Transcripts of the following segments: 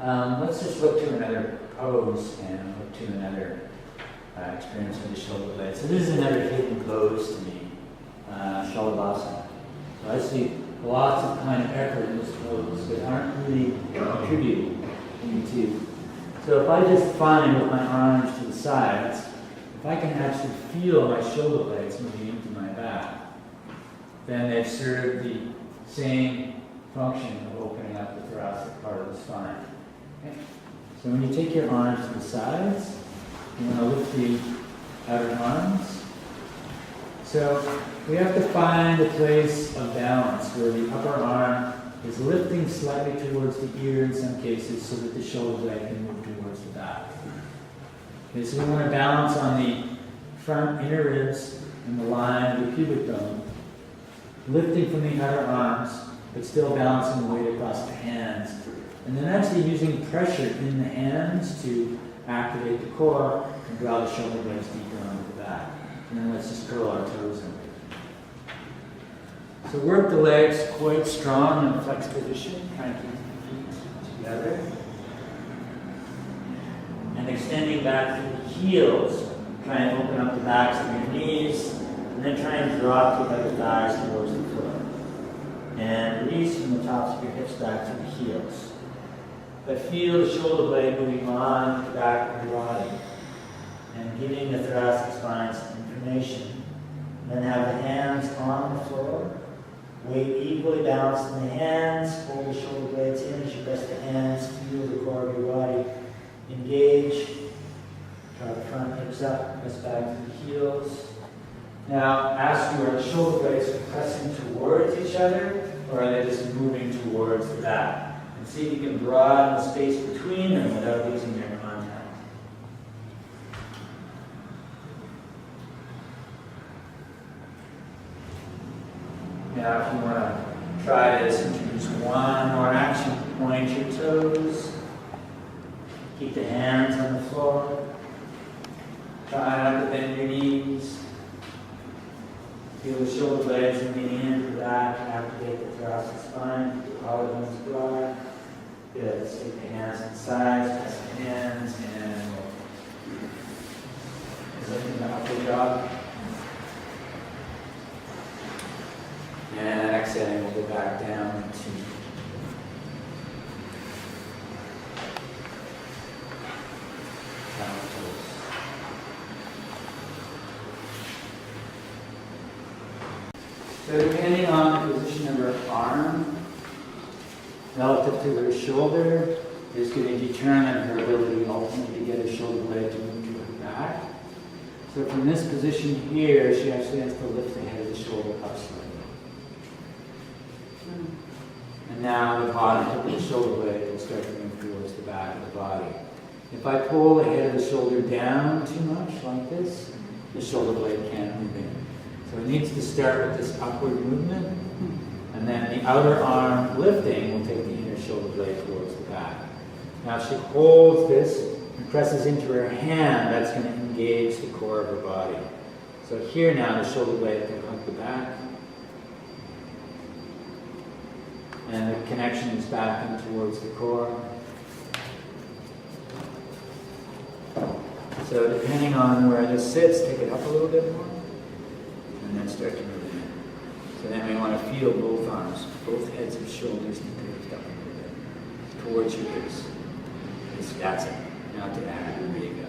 Let's just look to another pose and look to another experience with the shoulder blade. So this is another hidden pose to me, Shalabhasana. So I see lots of kind of effort in this pose that aren't really contributing to. So if I just find with my arms to the sides, if I can actually feel my shoulder blades moving into my back, then they've served the same function of opening up the thoracic part of the spine. Okay. So when you take your arms to the sides, you want to lift the outer arms. So we have to find a place of balance where the upper arm is lifting slightly towards the ear in some cases so that the shoulder blade can move towards the back. Okay, so we want to balance on the front inner ribs and the line of the pubic bone, lifting from the outer arms, but still balancing the weight across the hands. And then actually using pressure in the hands to activate the core and draw the shoulder blades deeper onto the back. And then let's just curl our toes in. So work the legs quite strong in a flexed position, trying to keep the feet together. And extending back through the heels, try and open up the backs of your knees, and then try and drop the other thighs towards the floor. And release from the tops of your hips back to the heels. But feel the shoulder blade moving on the back of your body and giving the thoracic spine some information. Then have the hands on the floor. Weight equally balanced in the hands. Hold the shoulder blades in as you press the hands. Feel the core of your body engage. Draw the front hips up. Press back to the heels. Now ask you, are the shoulder blades pressing towards each other, or are they just moving towards the back? And see if you can broaden the space between them without losing their contact. Now if you want to try this, introduce one more action. Point your toes. Keep the hands on the floor. Try not to bend your knees. Feel the shoulder blades moving in to the back, activate the thoracic spine, keep the collarbones broad. Good. Let's take the hands to the sides, press the hands, and lifting the upper jaw. And exhaling, we'll go back down to down toes. So depending on the position of her arm relative to her shoulder is going to determine her ability ultimately to get her shoulder blade to move to her back. So from this position here, she actually has to lift the head of the shoulder up slightly. And now the bottom tip of the shoulder blade will start to move towards the back of the body. If I pull the head of the shoulder down too much, like this, the shoulder blade can't move in. So it needs to start with this upward movement, and then the outer arm lifting will take the inner shoulder blade towards the back. Now if she holds this and presses into her hand, that's going to engage the core of her body. So here now the shoulder blade can hug the back, and the connection is back in towards the core. So depending on where this sits, take it up a little bit more, and then start to move in. So then we want to feel both arms, both heads and shoulders need to lift up a little bit towards your hips. That's it. Now to add. There you go.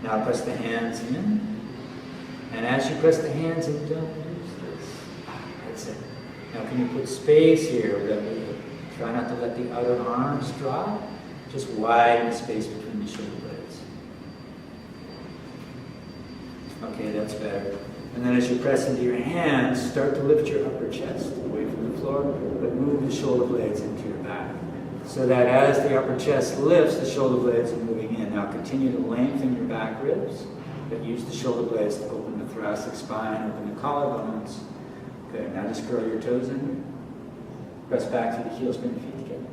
Now press the hands in, and as you press the hands in, don't lose this. That's it. Now can you put space here that we try not to let the outer arms drop? Just widen the space between the shoulder blades. Okay, that's better. And then as you press into your hands, start to lift your upper chest away from the floor, but move the shoulder blades into your back. So that as the upper chest lifts, the shoulder blades are moving in. Now continue to lengthen your back ribs, but use the shoulder blades to open the thoracic spine, open the collarbones. Good, now just curl your toes in. Press back through the heels, bring the feet together.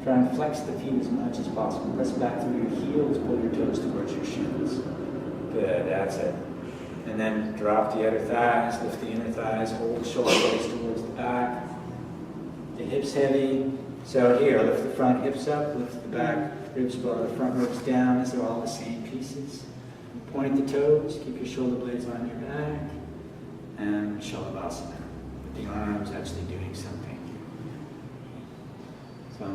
Try and flex the feet as much as possible. Press back through your heels, pull your toes towards your shins. Good, that's it. And then drop the outer thighs, lift the inner thighs, hold the shoulder blades towards the back. The hips heavy, So here, lift the front hips up, lift the back ribs below the front ribs down. These are all the same pieces. Point the toes, keep your shoulder blades on your back, and Shalabhasana. The arms actually doing something. So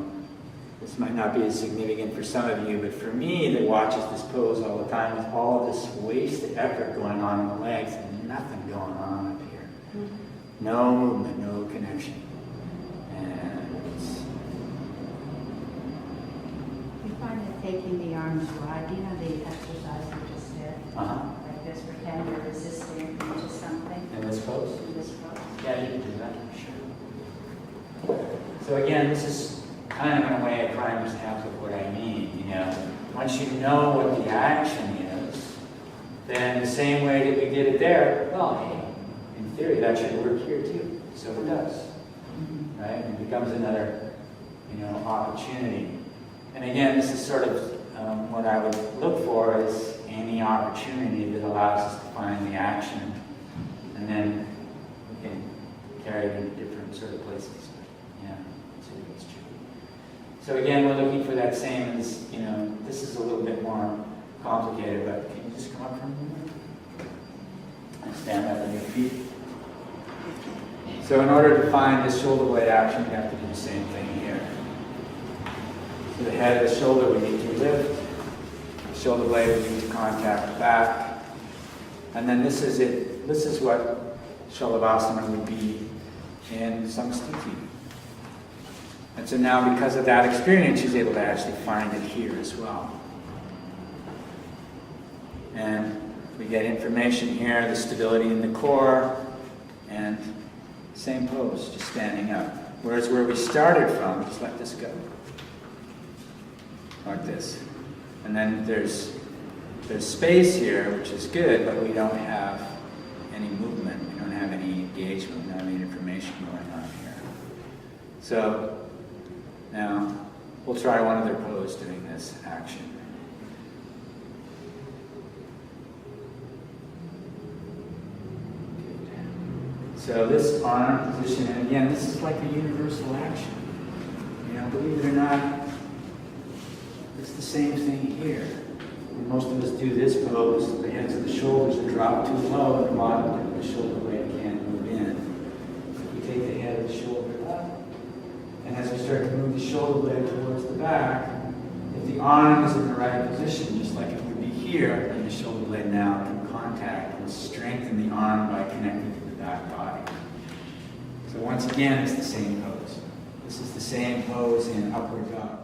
this might not be as significant for some of you, but for me that watches this pose all the time, with all of this wasted effort going on in the legs and nothing going on up here. No movement, no connection. And it's... You find that taking the arms wide, you know the exercise you just did? Like this, pretend you're resisting to something. In this pose? In this pose. Yeah, you can do that, sure. So again, this is kind of in a way a prime example of what I mean, you know. Once you know what the action is, then the same way that we did it there, well, hey, in theory that should work here too. So it does, right? It becomes another, you know, opportunity. And again, this is sort of what I would look for is any opportunity that allows us to find the action, and then we can carry it into different sort of places. Yeah, so it's true. So again, we're looking for that same as, you know, this is a little bit more complicated, but can you just come up from here? And stand up on your feet. So in order to find this shoulder blade action, we have to do the same thing here. So the head of the shoulder we need to lift. The shoulder blade we need to contact the back. And then this is it. This is what Shalabhasana would be in Samstiti. And so now because of that experience, she's able to actually find it here as well. And we get information here, the stability in the core, and same pose, just standing up. Whereas where we started from, just let this go. Like this. And then there's space here, which is good, but we don't have any movement. We don't have any engagement. We don't have any information going on here. So now we'll try one other pose doing this action. So this arm position, and again, this is like a universal action. You know, believe it or not, it's the same thing here. When most of us do this pose, the heads of the shoulders are dropped too low, and the bottom of the shoulder blade can't move in. We take the head of the shoulder up, and as we start to move the shoulder blade towards the back, if the arm is in the right position, just like it would be here, then the shoulder blade now can contact and strengthen the arm by connecting to the back body. So once again, it's the same pose. This is the same pose in upward dog.